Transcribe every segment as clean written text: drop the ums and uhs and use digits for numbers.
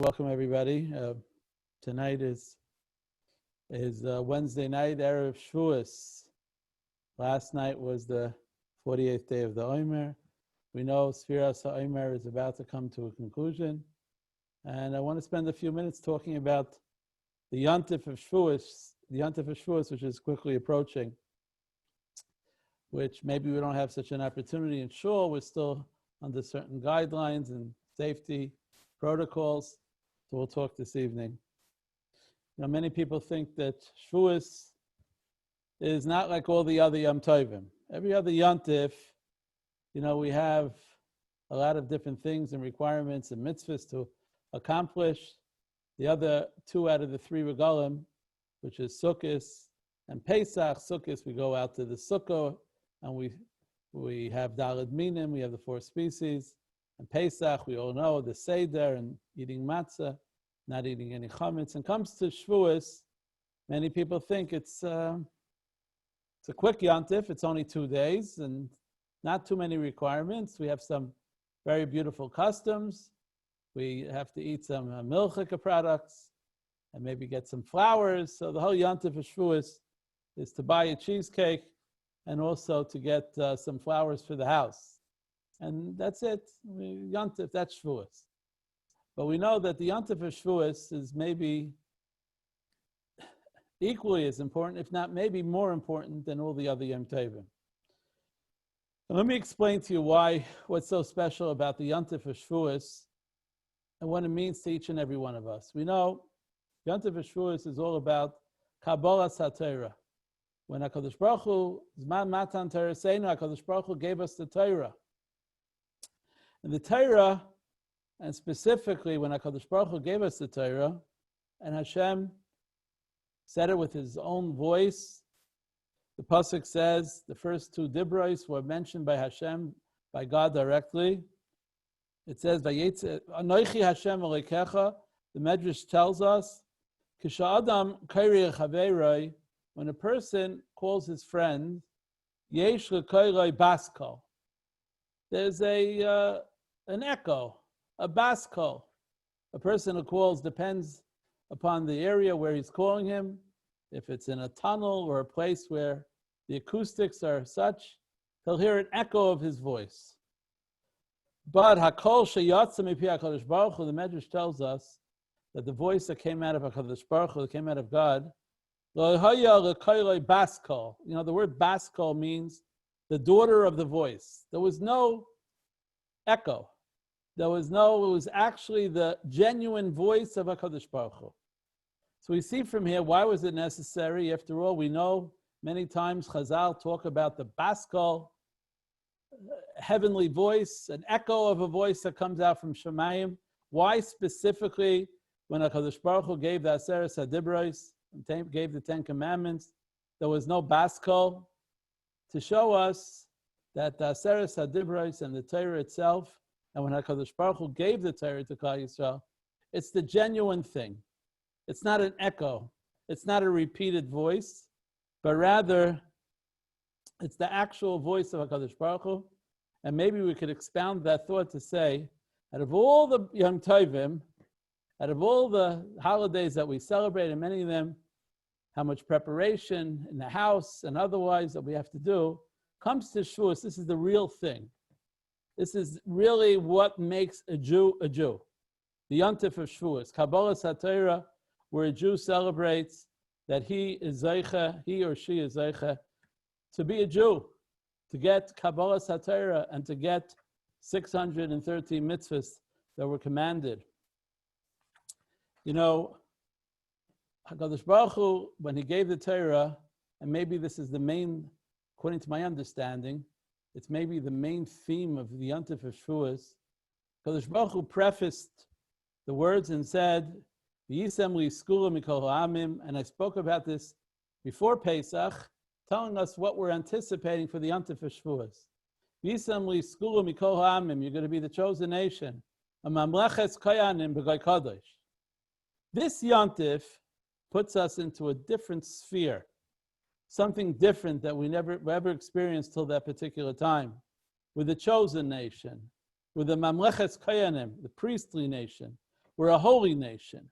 Welcome everybody. Tonight is Wednesday night, Erev Shavuos. Last night was the 48th day of the Omer. We know Sfiras HaOmer is about to come to a conclusion, and I want to spend a few minutes talking about the Yontif of Shavuos, which is quickly approaching. Which maybe we don't have such an opportunity in Shul. We're still under certain guidelines and safety protocols. So we'll talk this evening. Many people think that Shavuos is not like all the other Yom Tovim. Every other Yontif, we have a lot of different things and requirements and mitzvahs to accomplish. The other two out of the three regalim, which is Sukkot and Pesach. Sukkot, we go out to the Sukkah and we have Daled Minim, we have the four species. And Pesach, we all know, the Seder and eating matzah, not eating any chametz. And comes to Shavuos, many people think it's a quick yontif. It's only 2 days and not too many requirements. We have some very beautiful customs. We have to eat some milchika products and maybe get some flowers. So the whole yontif of Shavuos is to buy a cheesecake and also to get some flowers for the house. And that's it. Yontif, that's Shavuos. But we know that the Yontif of Shavuos is maybe equally as important, if not maybe more important than all the other Yom Tovim. Let me explain to you what's so special about the Yontif of Shavuos and what it means to each and every one of us. We know Yontif of Shavuos is all about Kabbalah Satorah. When HaKadosh Baruch Hu, Zman Matan Torah Seinu, HaKadosh Baruch Hu gave us the Torah. And the Torah, and specifically when HaKadosh Baruch Hu gave us the Torah, and Hashem said it with his own voice, the Pasuk says the first two Dibros were mentioned by Hashem, by God directly. It says, Anochi Hashem Elokecha, the Medrash tells us, Kisha'adam kairei chaveroi, when a person calls his friend, Yesh l'kairei baskol, there's an echo, a baskol. A person who calls depends upon the area where he's calling him. If it's in a tunnel or a place where the acoustics are such, he'll hear an echo of his voice. But hakol sheyatsa mipi HaKadosh Baruch Hu, the Medrash tells us that the voice that came out of HaKadosh Baruch Hu, that came out of God, lo haya l'kairei baskol. The word baskol means the daughter of the voice. There was no echo. It was actually the genuine voice of HaKadosh Baruch Hu. So we see from here, why was it necessary? After all, we know many times Chazal talk about the baskol, heavenly voice, an echo of a voice that comes out from Shemayim. Why specifically when HaKadosh Baruch Hu gave the Aseres HaDibros, gave the 10 Commandments, there was no baskol? To show us that the Aseres HaDibros and the Torah itself, and when HaKadosh Baruch Hu gave the Torah to Klal Yisrael, it's the genuine thing. It's not an echo. It's not a repeated voice, but rather it's the actual voice of HaKadosh Baruch Hu. And maybe we could expound that thought to say, out of all the Yom Tovim, out of all the holidays that we celebrate, and many of them, how much preparation in the house and otherwise that we have to do, comes to Shavuos. This is the real thing. This is really what makes a Jew a Jew. The Yontif of Shavuos, Kabbalah Satorah, where a Jew celebrates that he or she is Zeicha, to be a Jew, to get Kabbalah Satorah and to get 613 mitzvahs that were commanded. HaKadosh Baruch Hu, when he gave the Torah, and maybe this is the main, according to my understanding, it's maybe the main theme of the Yontif of Shavuos, HaKadosh Baruch Hu prefaced the words and said, V'yisem li skula mikol ha'amim, and I spoke about this before Pesach, telling us what we're anticipating for the Yontif of Shavuos. V'yisem li skula mikol ha'amim, you're going to be the chosen nation. A mamleches kayanim b'goy kadosh. This Yontif puts us into a different sphere, something different that we never ever experienced till that particular time, with the chosen nation, with the Mamleches Koyanim, the priestly nation, We're a holy nation.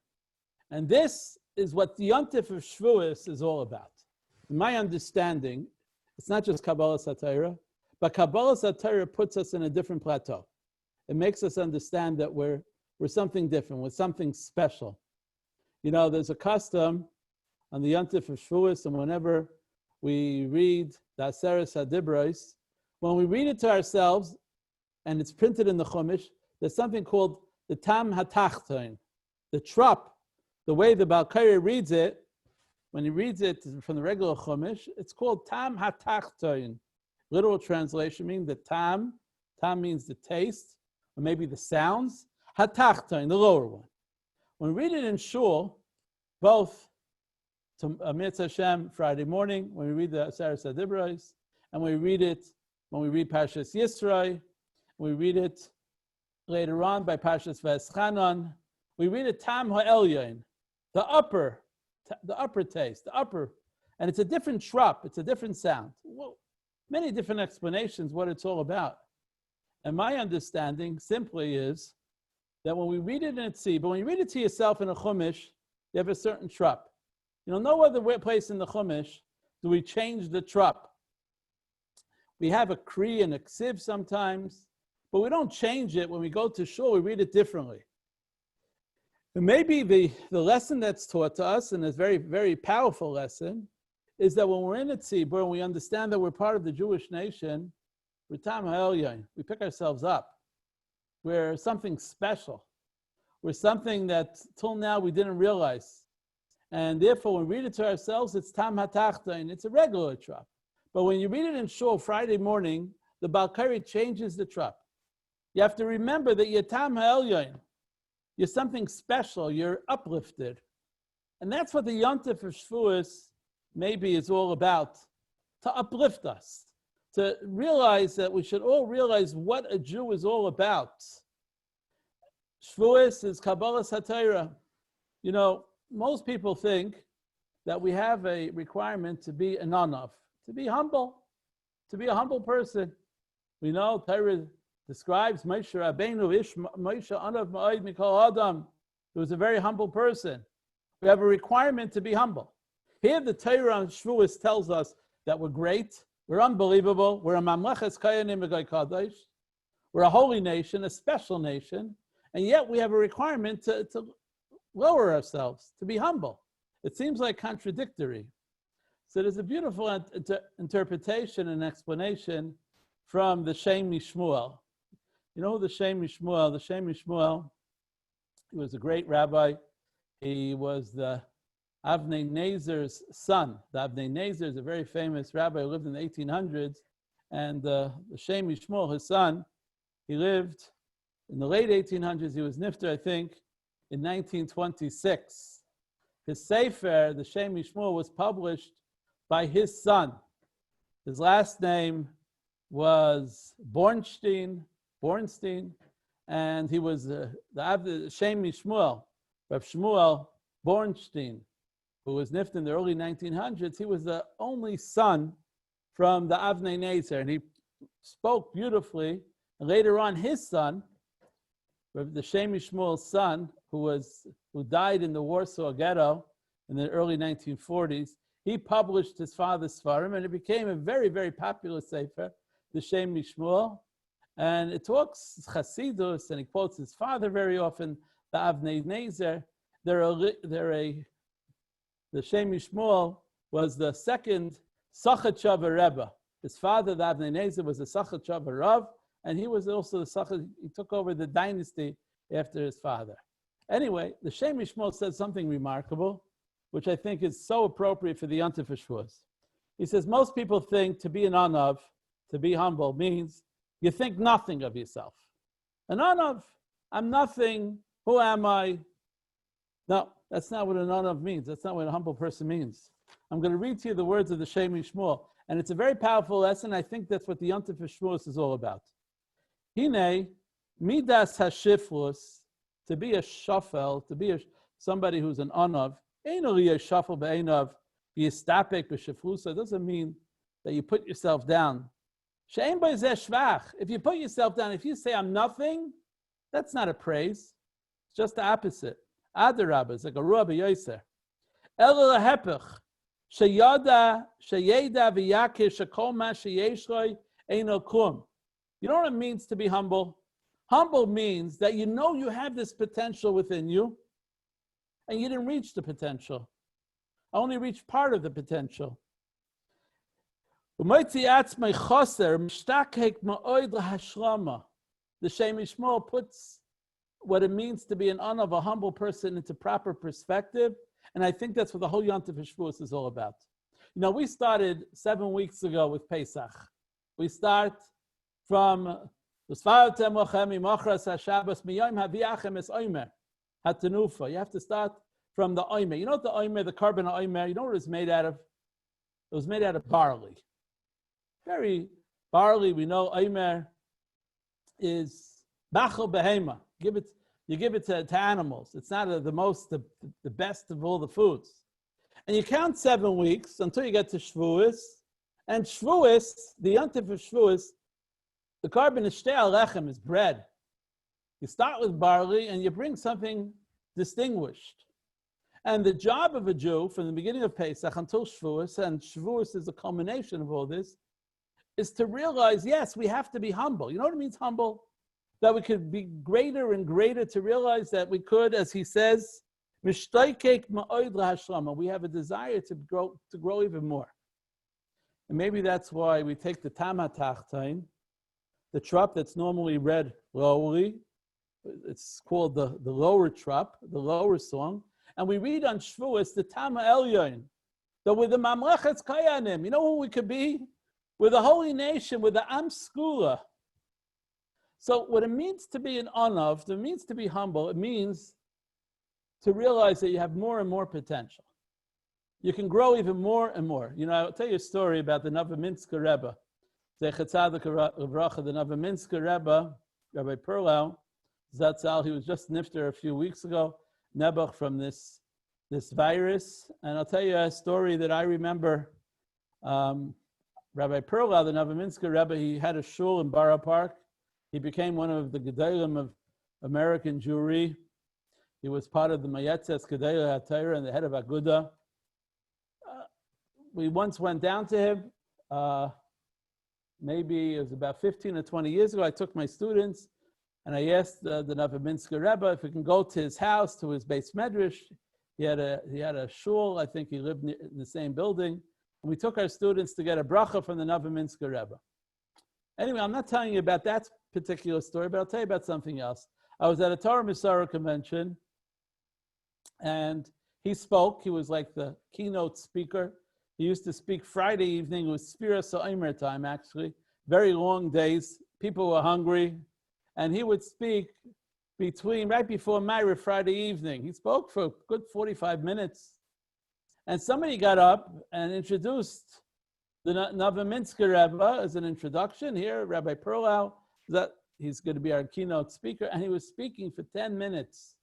And this is what the Yontif of Shavuos is all about. In my understanding, it's not just Kabbalah Satira, but Kabbalah Satira puts us in a different plateau. It makes us understand that we're something different, we're something special. You know, there's a custom on the Yontif of Shavuos, and whenever we read the Aseres HaDibros, when we read it to ourselves, and it's printed in the Chumash, there's something called the Tam HaTachton, the trop, the way the Balkari reads it. When he reads it from the regular Chumash, it's called Tam HaTachton. Literal translation means the Tam means the taste, or maybe the sounds. HaTachton, the lower one. When we read it in Shul, both to Mitzvah Hashem Friday morning, when we read the Aseres HaDibros, and we read it when we read Parshas Yisro, we read it later on by Parshas V'eschanan, we read it Tam HaElyon, the upper taste, the upper, and it's a different trop, it's a different sound. Well, many different explanations what it's all about. And my understanding simply is that when we read it in Tzibur, but when you read it to yourself in a Chumash, you have a certain trop. You know, no other place in the Chumash do we change the trop. We have a Kri and a Ksiv sometimes, but we don't change it. When we go to Shul, we read it differently. And maybe the lesson that's taught to us, and it's a very, very powerful lesson, is that when we're in a tzibur and we understand that we're part of the Jewish nation, we're Tam HaElyon, we pick ourselves up. We're something special. We're something that till now we didn't realize. And therefore, when we read it to ourselves, it's Tam HaTachton, it's a regular trop. But when you read it in Shul Friday morning, the Balkari changes the trop. You have to remember that you're Tam HaElyon. You're something special, you're uplifted. And that's what the Yontif of Shavuos maybe is all about, to uplift us, to realize that we should all realize what a Jew is all about. Shavuos is Kabbalah Satira. You know, most people think that we have a requirement to be an anav, to be humble, to be a humble person. We know Torah describes Moshe Rabbeinu, Moshe anav ma'od mikol adam. He was a very humble person. We have a requirement to be humble. Here the Torah on Shavuos tells us that we're great, we're unbelievable, we're a Mamlechas Kayanim B'Gai Kadosh, we're a holy nation, a special nation, and yet we have a requirement to lower ourselves, to be humble. It seems like contradictory. So there's a beautiful interpretation and explanation from the Shem MiShmuel. You know the Shem MiShmuel? The Shem MiShmuel, he was a great rabbi. He was the Avnei Nezer's son. The Avnei Nezer is a very famous rabbi who lived in the 1800s. And the Shem MiShmuel, his son, he lived in the late 1800s. He was nifter, I think, in 1926. His Sefer, the Shem MiShmuel, was published by his son. His last name was Bornstein, and he was the Shem MiShmuel, Rav Shmuel Bornstein, who was nifted in the early 1900s. He was the only son from the Avnei Nezer, and he spoke beautifully. And later on, his son, the Shem MiShmuel's son, who died in the Warsaw Ghetto in the early 1940s, he published his father's Sfarim, and it became a very, very popular sefer, the Shem MiShmuel. And it talks Chasidus, and he quotes his father very often, the Avnei Nezer. The Shem MiShmuel was the second Sachatshava Rebbe. His father, the Avnei Nezer, was the Sachatshava Rav, and he was also he took over the dynasty after his father. Anyway, the Shem MiShmuel says something remarkable, which I think is so appropriate for the Yontif of Shavuos. He says, most people think to be an anav, to be humble, means you think nothing of yourself. An anav, I'm nothing, who am I? No, that's not what an anav means. That's not what a humble person means. I'm going to read to you the words of the Shem MiShmuel, and it's a very powerful lesson. I think that's what the Yontif of Shavuos is all about. Hine, midas hashiflus, to be a shafel, to be somebody who's an anav, doesn't mean that you put yourself down. If you put yourself down, if you say I'm nothing, that's not a praise. just the opposite. Adarabba is like a Rabbi Yoser. El lahepech, sheyada v'yakir shekol ma sheyesh lo eino klum. You know what it means to be humble? Humble means that you know you have this potential within you, and you didn't reach the potential. Only reached part of the potential. The Shem Yishmael puts what it means to be an honor of a humble person into proper perspective, and I think that's what the whole Yontif Shavuos is all about. You know, we started 7 weeks ago with Pesach. We start from you have to start from the oimer. You know what the oimer, the carbon oimer, you know what it was made out of? It was made out of barley. Barley, we know oimer is bachel behema. You give it to animals. It's not the best of all the foods. And you count 7 weeks until you get to Shavuos. And Shavuos, the Yontif of Shavuos, the carbon is shtei alechem, is bread. You start with barley and you bring something distinguished. And the job of a Jew from the beginning of Pesach until Shavuos, and Shavuos is a culmination of all this, is to realize, yes, we have to be humble. You know what it means, humble? That we could be greater and greater, to realize that we could, as he says, we have a desire to grow even more. And maybe that's why we take the tamatachtain, the trup that's normally read lowly, it's called the lower trup, the lower song, and we read on Shavuos the Tama Elyon, that with the Mamlechetz Kayanim, you know who we could be? With the holy nation, with the Am Skula. So what it means to be an Anav, it means to be humble, it means to realize that you have more and more potential. You can grow even more and more. You know, I'll tell you a story about the Novominsker Rebbe. The Novominsker Rebbe, Rabbi Perlau, Zatzal, he was just nifter a few weeks ago, Nebuch, from this virus. And I'll tell you a story that I remember. Rabbi Perlau, the Novominsker Rebbe, he had a shul in Borough Park. He became one of the Gedolim of American Jewry. He was part of the Mayetzes Gedolei HaTorah and the head of Aguda. We once went down to him. Maybe it was about 15 or 20 years ago. I took my students and I asked the Novominsker Rebbe if we can go to his house, to his Beis Medrash. He had a shul. I think he lived in the same building. And we took our students to get a bracha from the Novominsker Rebbe. Anyway, I'm not telling you about that particular story, but I'll tell you about something else. I was at a Torah Misara convention, and he spoke. He was like the keynote speaker. He used to speak Friday evening. It was Spiras Omer time, actually. Very long days. People were hungry. And he would speak right before Ma'ariv Friday evening. He spoke for a good 45 minutes. And somebody got up and introduced the Novominsker Rebbe as an introduction. Here, Rabbi Perlau, that he's going to be our keynote speaker. And he was speaking for 10 minutes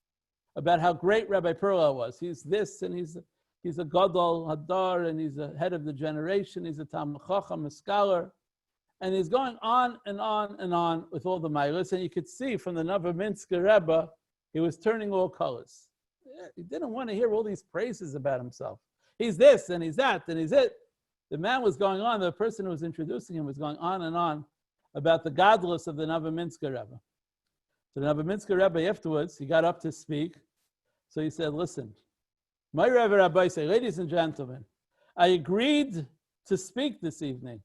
about how great Rabbi Perlau was. He's this, and he's a Gadol Hadar, and he's the head of the generation. He's a Talmid Chacham, a scholar. And he's going on and on and on with all the Machlis. And you could see from the Novominsker Rebbe, he was turning all colors. He didn't want to hear all these praises about himself. He's this, and he's that, and he's it. The man was going on, the person who was introducing him was going on and on about the godless of the Novominsker Rebbe. So the Novominsker Rebbe, afterwards, he got up to speak. So he said, listen, my Rabbi say, ladies and gentlemen, I agreed to speak this evening,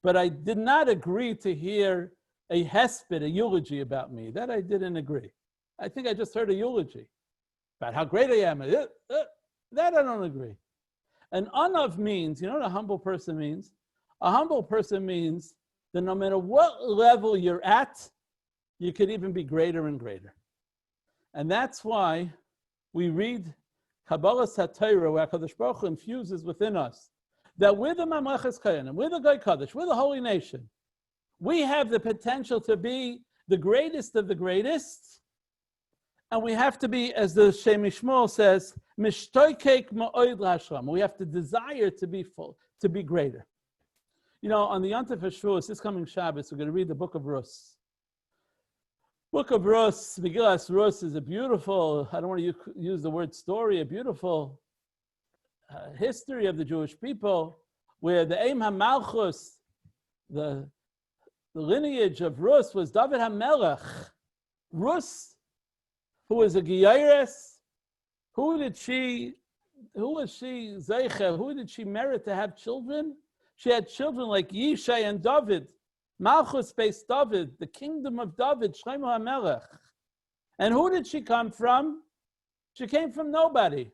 but I did not agree to hear a hesped, a eulogy about me. That I didn't agree. I think I just heard a eulogy about how great I am. That I don't agree. An anav means, you know what a humble person means? A humble person means that no matter what level you're at, you could even be greater and greater. And that's why we read Kabbalah HaTorah, where HaKadosh Baruch Hu infuses within us that we're the Mamlechetz Kayanim, we're the Goy Kadosh, we're the holy nation. We have the potential to be the greatest of the greatest, and we have to be, as the Shem Yishmael says, Mishtoikek ma'od l'hashram. We have to desire to be full, to be greater. You know, on the Yontif Shavuos, this coming Shabbos, we're going to read the book of Rus. Book of Rus, Megillas Rus, is a beautiful, I don't want to use the word story, a beautiful history of the Jewish people, where the Eim HaMalchus, the lineage of Rus, was David HaMelech. Rus, who was a Geiris, who was she Zeicha, who did she merit to have children? She had children like Yishai and David. Malchus based David, the kingdom of David, Shlomo HaMelech. And who did she come from? She came from nobody.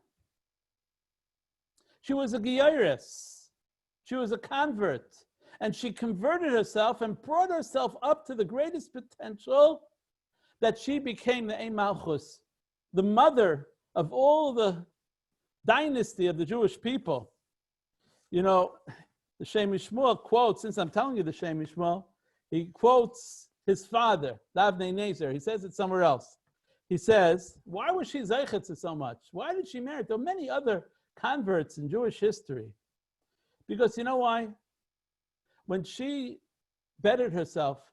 She was a Geiris. She was a convert. And she converted herself and brought herself up to the greatest potential that she became the Ein Malchus, the mother of all the dynasty of the Jewish people. You know, the Shem Yishmael quotes, since I'm telling you the Shem Yishmael, he quotes his father, Davnei Nezer. He says it somewhere else. He says, why was she zeichet so much? Why did she merit? There are many other converts in Jewish history. Because you know why? When she bettered herself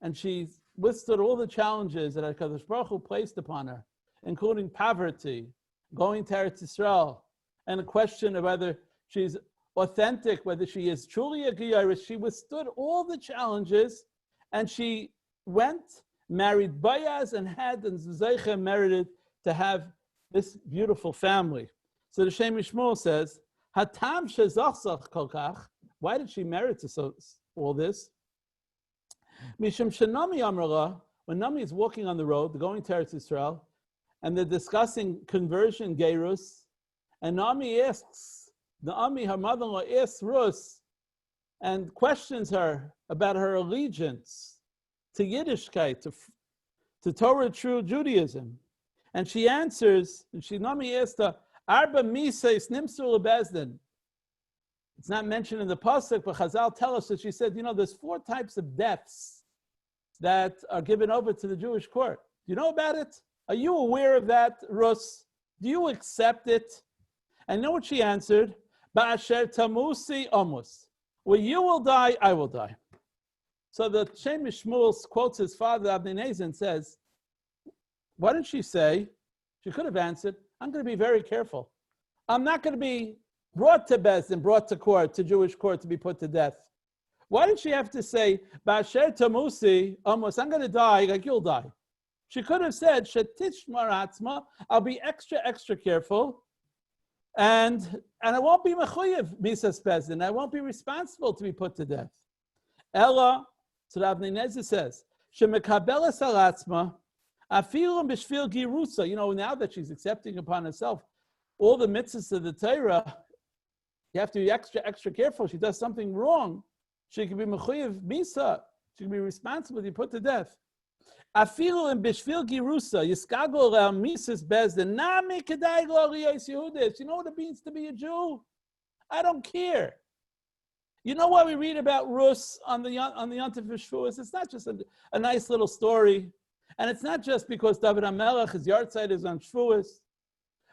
and she withstood all the challenges that HaKadosh Baruch Hu placed upon her, including poverty, going to Eretz Yisrael, and a question of whether she's authentic, whether she is truly a Geiris, she withstood all the challenges, and she went, married Boaz, and had, and Zeicha merited to have this beautiful family. So the Shem Yishmael says, Hatam shezachzach kolkach, why did she merit all this? Mishum shenami amrala, when Nami is walking on the road, they're going to Eretz Yisrael, and they're discussing conversion, Geirus, and Nami asks, Naomi, her mother-in-law, asks Rus and questions her about her allegiance to Yiddishkeit, to Torah true Judaism. And she answers, and Naomi asks her, Arba Mises Nimsur Lebezdin. It's not mentioned in the Pasuk, but Chazal tell us that she said, you know, there's 4 types of deaths that are given over to the Jewish court. Do you know about it? Are you aware of that, Rus? Do you accept it? And you know what she answered? Ba'asher tamusi omus. Where you will die, I will die. So the Shem Yishmael quotes his father, Avnei Nezer, and says, what did she say? She could have answered, I'm going to be very careful. I'm not going to be brought to Beis Din, brought to court, to Jewish court, to be put to death. Why did she have to say, Ba'asher tamusi omus, I'm going to die like you'll die? She could have said, Shetishmar atzma, I'll be extra careful. And I won't be mechuyev misas Beis Din. I won't be responsible to be put to death. Ella, so Avnei Nezer says, shemekabeles al atzma, afilum b'shvil girusa. You know, now that she's accepting upon herself all the mitzvahs of the Torah, you have to be extra careful. She does something wrong, she can be mechuyev misa. She can be responsible to be put to death. Afilu in bishvil girusa yiskago around Mises Beis Din nami kedai glorious Yehudis. You know what it means to be a Jew? I don't care. You know why we read about Rus on the Yontif Shavuos? It's not just a nice little story, and it's not just because David HaMelech, his yahrzeit is on Shavuos,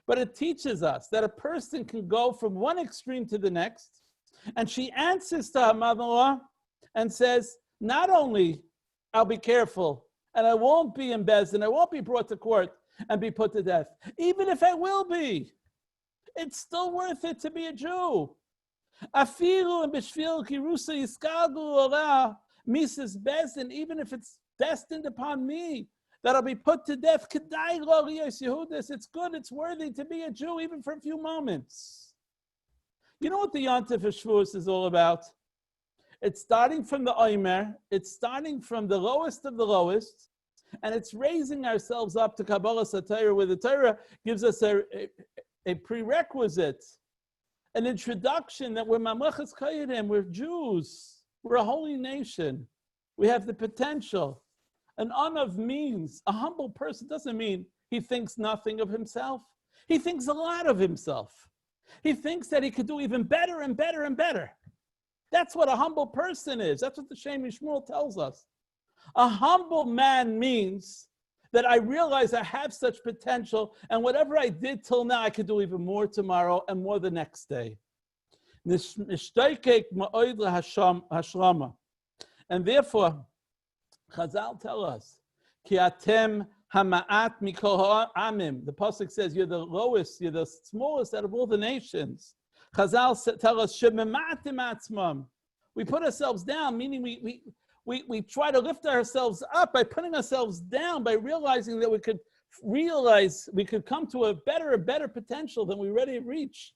but it teaches us that a person can go from one extreme to the next. And she answers to her mother-in-law and says, not only I'll be careful, and I won't be in Beis Din, I won't be brought to court and be put to death. Even if I will be, it's still worth it to be a Jew. Afilu and b'shvil kirusa yiskagu ora Mises Beis Din, even if it's destined upon me that I'll be put to death. Kedai glorious Yehudis. It's good, it's worthy to be a Jew, even for a few moments. You know what the Yontif Shavuos is all about? It's starting from the Omer, it's starting from the lowest of the lowest, and it's raising ourselves up to Kabbalah Satira, where the Torah gives us a prerequisite, an introduction that we're Mamlechas Kayedim, we're Jews, we're a holy nation, we have the potential. An anav means, a humble person doesn't mean he thinks nothing of himself. He thinks a lot of himself. He thinks that he could do even better and better and better. That's what a humble person is. That's what the Shem Yishmael tells us. A humble man means that I realize I have such potential, and whatever I did till now, I could do even more tomorrow and more the next day. And therefore, Chazal tell us, Ki atem hama'at mikol ha'amim. The pasuk says, you're the lowest, you're the smallest out of all the nations. Chazal tell us, shemematim atzmam. We put ourselves down, meaning we try to lift ourselves up by putting ourselves down, by realizing that we could come to a better potential than we already reached.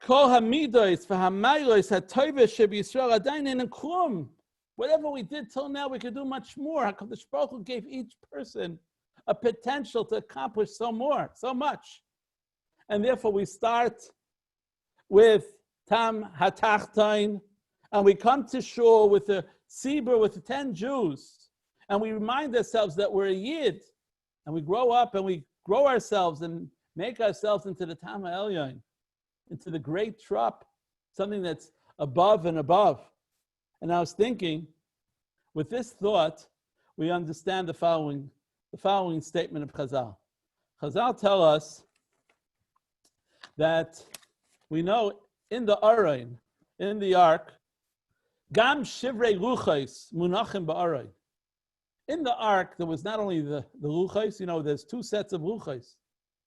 Kol hamidos v'hamaylos hatoves sheb'Yisrael adayin ein klum. Whatever we did till now, we could do much more. HaKadosh Baruch Hu gave each person a potential to accomplish so much. And therefore we start with Tam HaTachtain, and we come to shul with the Tzibur, with the 10 Jews, and we remind ourselves that we're a Yid, and we grow up and we grow ourselves and make ourselves into the Tam HaElyon, into the great Trup, something that's above and above. And I was thinking, with this thought, we understand the following statement of Chazal. Chazal tell us that we know in the Aron, in the Ark, Gam Shivrei Luchais Munachim Ba'aron. In the Ark, there was not only the Luchais, there's 2 sets of Luchais,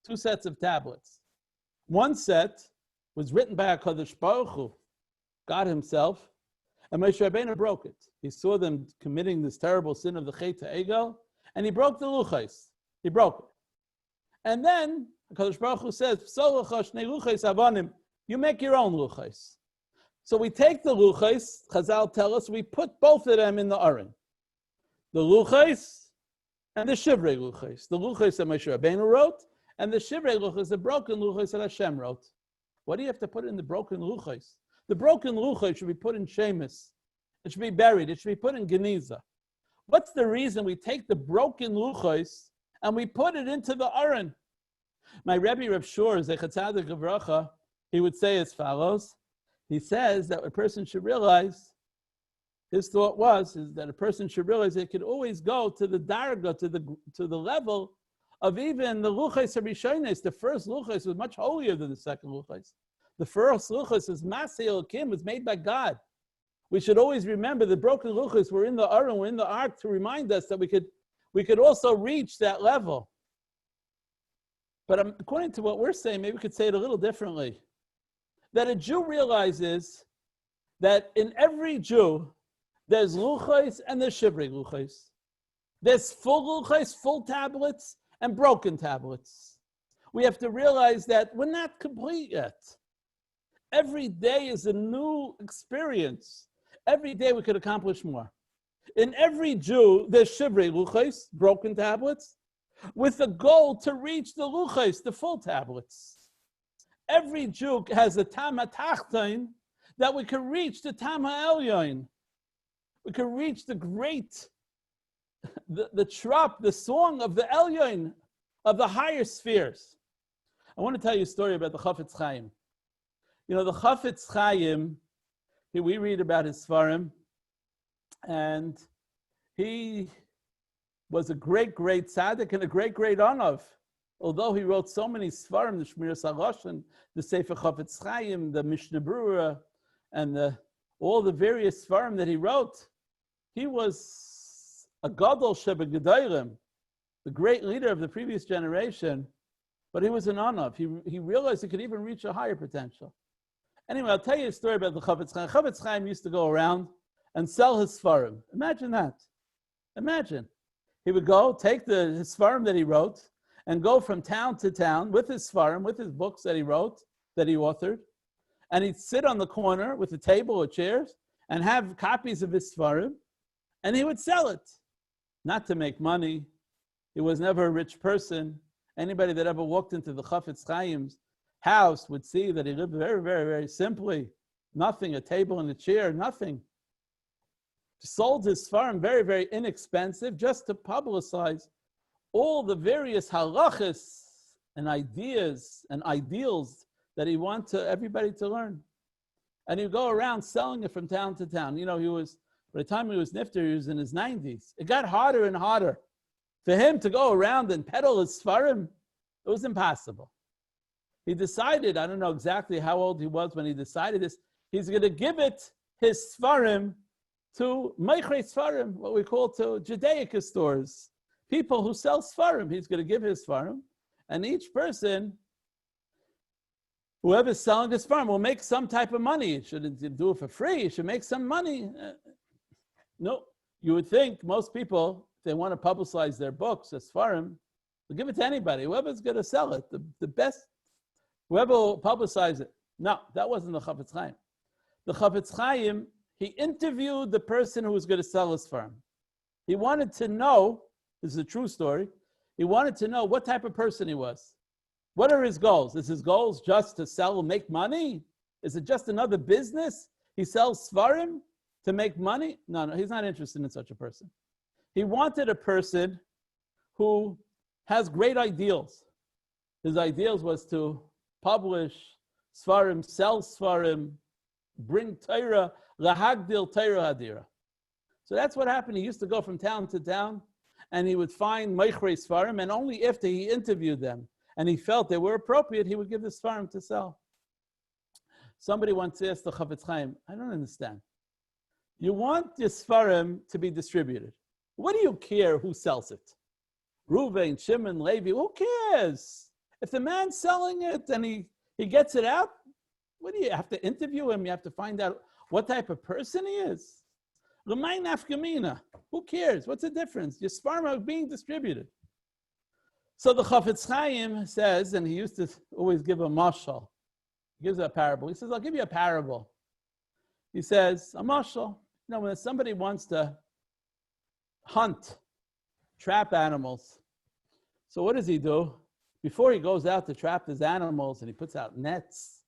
2 sets of tablets. One set was written by HaKadosh Baruch Hu, God himself, and Moshe Rabbeinu broke it. He saw them committing this terrible sin of the Chet HaEgel, and he broke the Luchais. He broke it. And then HaKadosh Baruch Hu says, you make your own Luchais. So we take the Luchais, Chazal tell us, we put both of them in the Aron. The Luchais and the Shivrei Luchais. The Luchais that Moshe Rabbeinu wrote, and the Shivrei Luchais, the broken Luchais that Hashem wrote. What do you have to put in the broken Luchais? The broken Luchais should be put in Shemus. It should be buried. It should be put in Geniza. What's the reason we take the broken Luchais and we put it into the Aron? My Rabbi Reb Shur, Zechat Tzadik Livracha, he would say as follows. He says that a person should realize, his thought is that a person should realize it could always go to the darga, to the level of even the Luchais HaRishonos. The first Luchais was much holier than the second Luchais. The first Luchais was Masei Elokim, was made by God. We should always remember the broken Luchais were in the Aron, were in the Ark, to remind us that we could also reach that level. But according to what we're saying, maybe we could say it a little differently. That a Jew realizes that in every Jew, there's Luchais and there's Shivrei Luchais. There's full Luchais, full tablets, and broken tablets. We have to realize that we're not complete yet. Every day is a new experience. Every day we could accomplish more. In every Jew, there's Shivrei Luchais, broken tablets, with the goal to reach the Luchais, the full tablets. Every Jew has a Tam HaTachtain that we can reach the Tam HaElyon. We can reach the great, the Trup, the song of the Elyon, of the higher spheres. I want to tell you a story about the Chafetz Chaim. The Chafetz Chaim, we read about his Sfarim, and he was a great tzaddik and a great Anav. Although he wrote so many Sfarim, the Shmiras HaRoshan, the Sefer Chafetz Chaim, the Mishnah Berurah, and all the various Sfarim that he wrote, he was a Gadol Shebegedayrim, the great leader of the previous generation, but he was an Anav. He realized he could even reach a higher potential. Anyway, I'll tell you a story about the Chafetz Chaim. Chafetz Chaim used to go around and sell his Sfarim. Imagine that. Imagine. He would go, take his Sfarim that he wrote, and go from town to town with his Sfarim, with his books that he wrote, that he authored, and he'd sit on the corner with a table or chairs and have copies of his Sfarim, and he would sell it. Not to make money. He was never a rich person. Anybody that ever walked into the Chafetz Chaim's house would see that he lived very, very, very simply. Nothing, a table and a chair, nothing. Sold his Sfarim very, very inexpensive, just to publicize all the various halachas and ideas and ideals that he wanted everybody to learn. And he'd go around selling it from town to town. He was, by the time he was nifter, he was in his 90s. It got harder and harder. For him to go around and peddle his Sfarim, it was impossible. He decided, I don't know exactly how old he was when he decided this, he's going to give it, his Sfarim, to Machlis Sfarim, what we call to Judaic stores, people who sell Sfarim. He's going to give his Sfarim, and each person, whoever's selling this Sfarim, will make some type of money. He shouldn't do it for free. He should make some money. No, you would think most people, if they want to publicize their books as Sfarim, they'll give it to anybody. Whoever's going to sell it, the best, whoever will publicize it. No, that wasn't the Chafetz Chaim. The Chafetz Chaim, he interviewed the person who was going to sell his Sfarim. He wanted to know, this is a true story, he wanted to know what type of person he was. What are his goals? Is his goals just to sell and make money? Is it just another business? He sells Sfarim to make money? No, he's not interested in such a person. He wanted a person who has great ideals. His ideals was to publish Sfarim, sell Sfarim, bring Torah, lahagdil Torah hadira. So that's what happened. He used to go from town to town, and he would find Mechrei Sfarim, and only after he interviewed them and he felt they were appropriate, he would give the Sfarim to sell. Somebody once asked the Chafetz Chaim, I don't understand. You want your Sfarim to be distributed. What do you care who sells it? Reuven, Shimon, Levi, who cares? If the man's selling it and he gets it out, what do you have to interview him? You have to find out what type of person he is. L'may nafkamina. Who cares? What's the difference? Your Sfarim are being distributed. So the Chafetz Chaim says, and he used to always give a mashal. He gives a parable. He says, I'll give you a parable. He says, a mashal. You know, when somebody wants to hunt, trap animals, so what does he do? Before he goes out to trap his animals, and he puts out nets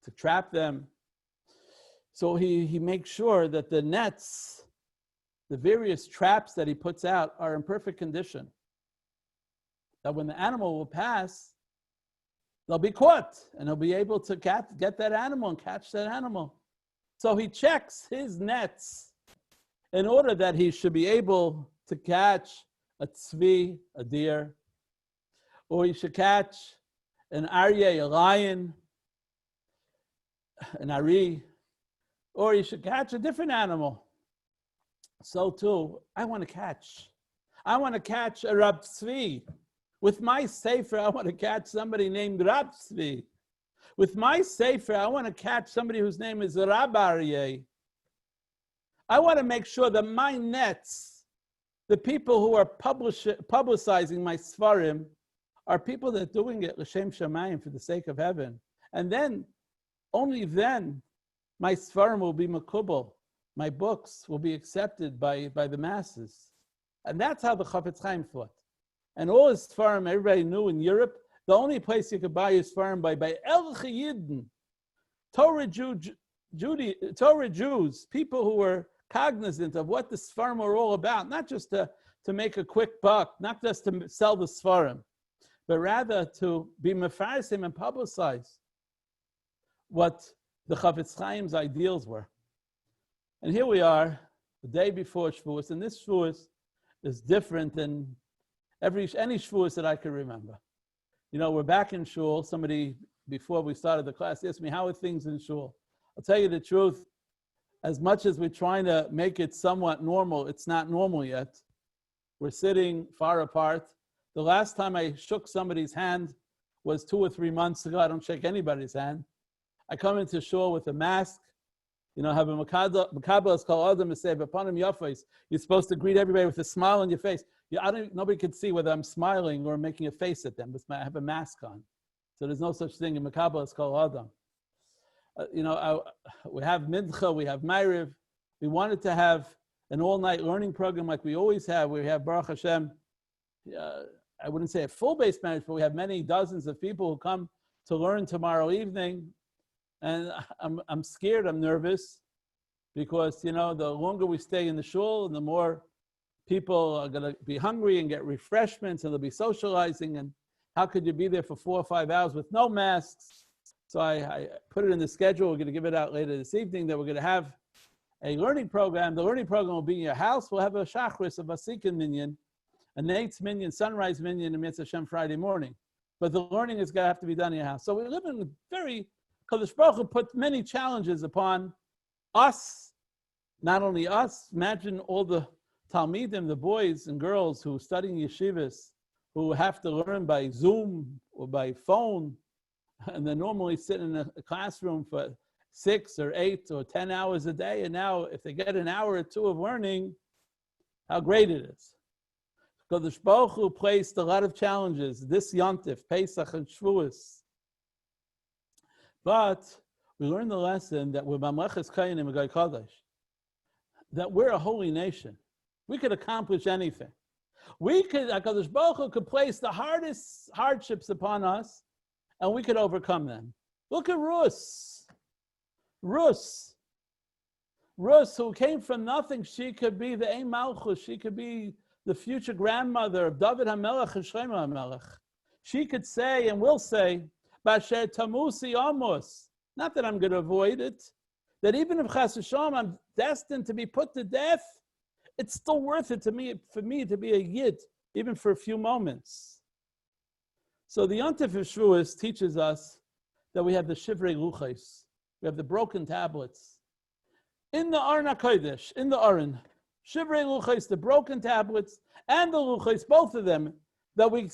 to trap them, so he makes sure that the nets, the various traps that he puts out, are in perfect condition. That when the animal will pass, they'll be caught, and he'll be able to get that animal and catch that animal. So he checks his nets in order that he should be able to catch a tzvi, a deer, or he should catch an aryeh, a lion, an ari, or he should catch a different animal. So too, I want to catch a Rab Tzvi. With my sefer, I want to catch somebody named Rab Tzvi. With my sefer, I want to catch somebody whose name is Rabbi. I want to make sure that my nets, the people who are publicizing my Sfarim, are people that are doing it l'shem shamayim, for the sake of heaven. And then, only then, my Sfarim will be makubal. My books will be accepted by the masses. And that's how the Chafetz Chaim thought. And all his Sfarim, everybody knew in Europe, the only place you could buy his Sfarim by El Chayidin, Torah Jews, people who were cognizant of what the Sfarim were all about, not just to make a quick buck, not just to sell the Sfarim, but rather to be mefarsim and publicize what the Chafetz Chaim's ideals were. And here we are, the day before Shavuos, and this Shavuos is different than any Shavuos that I can remember. You know, we're back in shul. Somebody, before we started the class, asked me, how are things in shul? I'll tell you the truth, as much as we're trying to make it somewhat normal, it's not normal yet. We're sitting far apart. The last time I shook somebody's hand was 2 or 3 months ago. I don't shake anybody's hand. I come into shul with a mask. You know, have a makabel is called Adam to say, upon him your face. You're supposed to greet everybody with a smile on your face. Nobody can see whether I'm smiling or making a face at them, but I have a mask on. So there's no such thing in makabel is called Adam. We have Mincha, we have Ma'ariv. We wanted to have an all-night learning program like we always have. We have, Baruch Hashem, I wouldn't say a full-based marriage, but we have many dozens of people who come to learn tomorrow evening. And I'm scared, I'm nervous, because, the longer we stay in the shul, and the more people are going to be hungry and get refreshments, and they'll be socializing, and how could you be there for 4 or 5 hours with no masks? So I put it in the schedule. We're going to give it out later this evening, that we're going to have a learning program. The learning program will be in your house. We'll have a shachris, a vasikin minyan, a nates minyan, sunrise minyan, and Mitzvah Hashem Friday morning. But the learning is going to have to be done in your house. So we live in very, Kadosh Baruch Hu put many challenges upon us Not only us, imagine all the Talmidim, the boys and girls who study in yeshivas, who have to learn by Zoom or by phone, and they normally sit in a classroom for 6 or 8 or 10 hours a day. And now if they get an hour or two of learning, how great it is. Kodesh Baruch Hu placed a lot of challenges, this Yontif, Pesach and Shavuos. But we learned the lesson that we're Machlis Kayanim Gai Kodesh, that we're a holy nation. We could accomplish anything. HaKadosh Baruch Hu could place the hardest hardships upon us, and we could overcome them. Look at Rus, who came from nothing. She could be the Ein Malchus. She could be the future grandmother of David HaMelech and Shlomo HaMelech. She could say and will say, Basher Tamusi Amos, not that I'm going to avoid it, that even if Chas v'Shalom I'm destined to be put to death, it's still worth it for me to be a Yid, even for a few moments. So the Yontif of Shavuos teaches us that we have the Shivrei Luchos, we have the broken tablets. In the Aron HaKodesh, in the Aron, Shivrei Luchos, the broken tablets, and the Luchos, both of them, that we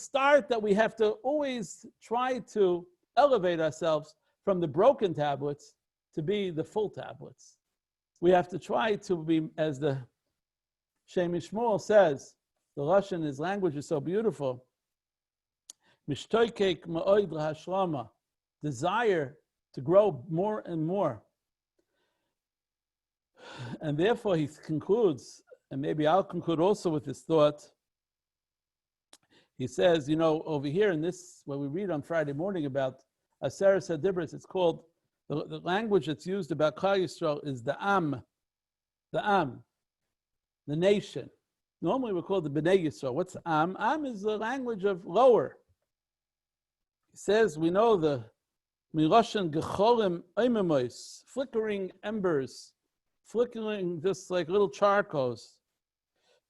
have to always try to elevate ourselves from the broken tablets to be the full tablets. We have to try to be, as the Shem Yishmuel says, the Russian, his language is so beautiful, Mishtoikek ma'oid lahashlama, desire to grow more and more. And therefore he concludes, and maybe I'll conclude also with this thought. He says, over here in this, what we read on Friday morning about Aseret HaDibros, it's called, the language that's used about Klal Yisrael is the nation. Normally we're called the Bnei Yisrael. What's Am? Am is the language of lower. He says, we know the Miroshan Gecholim Oimemos, flickering embers, flickering just like little charcoals.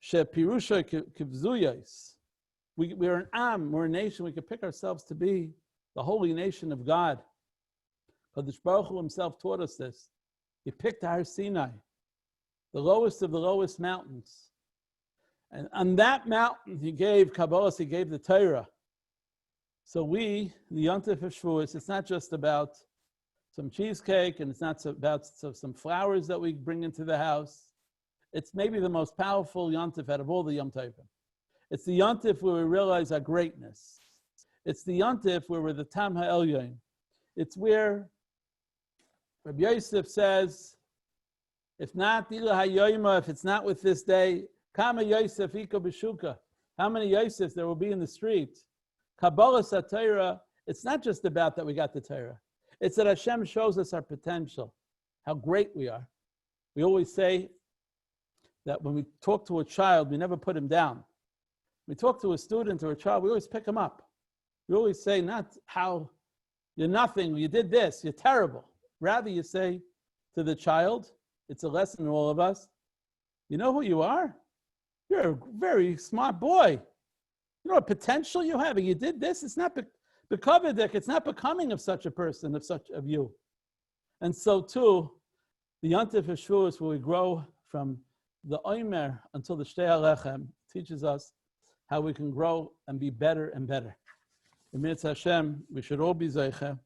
She Pirusha Kivzuyais. We're an Am, we're a nation, we could pick ourselves to be the holy nation of God. Kadosh Baruch Hu himself taught us this. He picked Har Sinai, the lowest of the lowest mountains. And on that mountain, he gave Kabbalah, he gave the Torah. So the Yontif of Shavuos, it's not just about some cheesecake, and it's not about some flowers that we bring into the house. It's maybe the most powerful Yontif out of all the Yom Tovim. It's the Yontif where we realize our greatness. It's the Yontif where we're the Tam HaElyon. It's where Rabbi Yosef says, if not Ila HaYoyma, if it's not with this day, Kama Yosef Iko B'Shuka. How many Yosefs there will be in the street? Kabbalah Satira, it's not just about that we got the Torah. It's that Hashem shows us our potential, how great we are. We always say that when we talk to a child, we never put him down. We talk to a student or a child, we always pick him up. We always say not how you're nothing, you did this, you're terrible. Rather you say to the child, it's a lesson to all of us, you know who you are? You're a very smart boy. You know what potential you have, and you did this. It's not bekavedik. It's not becoming of such a person, of you. And so too, the Yontif of Shavuos, where we grow from the Omer until the Shtei Alechem, teaches us how we can grow and be better and better. In Mitzvah Hashem, we should all be zeicha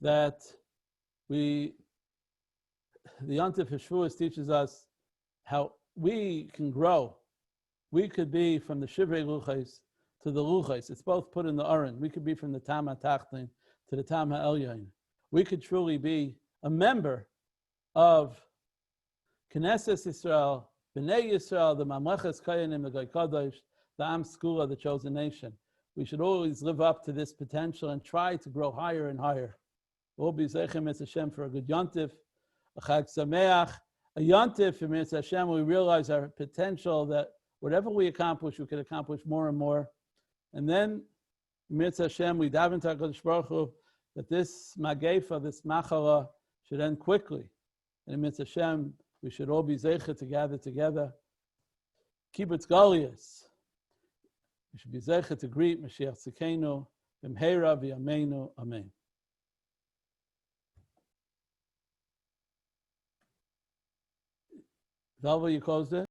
that the Yontif of Shavuos teaches us how we can grow. We could be from the Shivrei Luchos to the Luchos. It's both put in the Aron. We could be from the Tam HaTachton to the Tam HaElyon. We could truly be a member of Knesset Yisrael, Bnei Yisrael, the Mamlechas Kayanim, the Gai Kadosh, the Am Skula, the chosen nation. We should always live up to this potential and try to grow higher and higher. We'll be Zeichem Es Hashem for a good Yontif, a Chag Sameach, a Yontif, in Mitzvah Hashem, we realize our potential that whatever we accomplish, we can accomplish more and more. And then, in Mitzvah Hashem, we daven to HaKadosh Baruch Hu that this Magefa, this Machala, should end quickly. And in Mitzvah Hashem, we should all be Zeicha to gather together. Kibbutz Galias. We should be Zeicha to greet Mashiach Tzidkeinu, B'mheira v'yameinu, Amen. Velva, you closed it?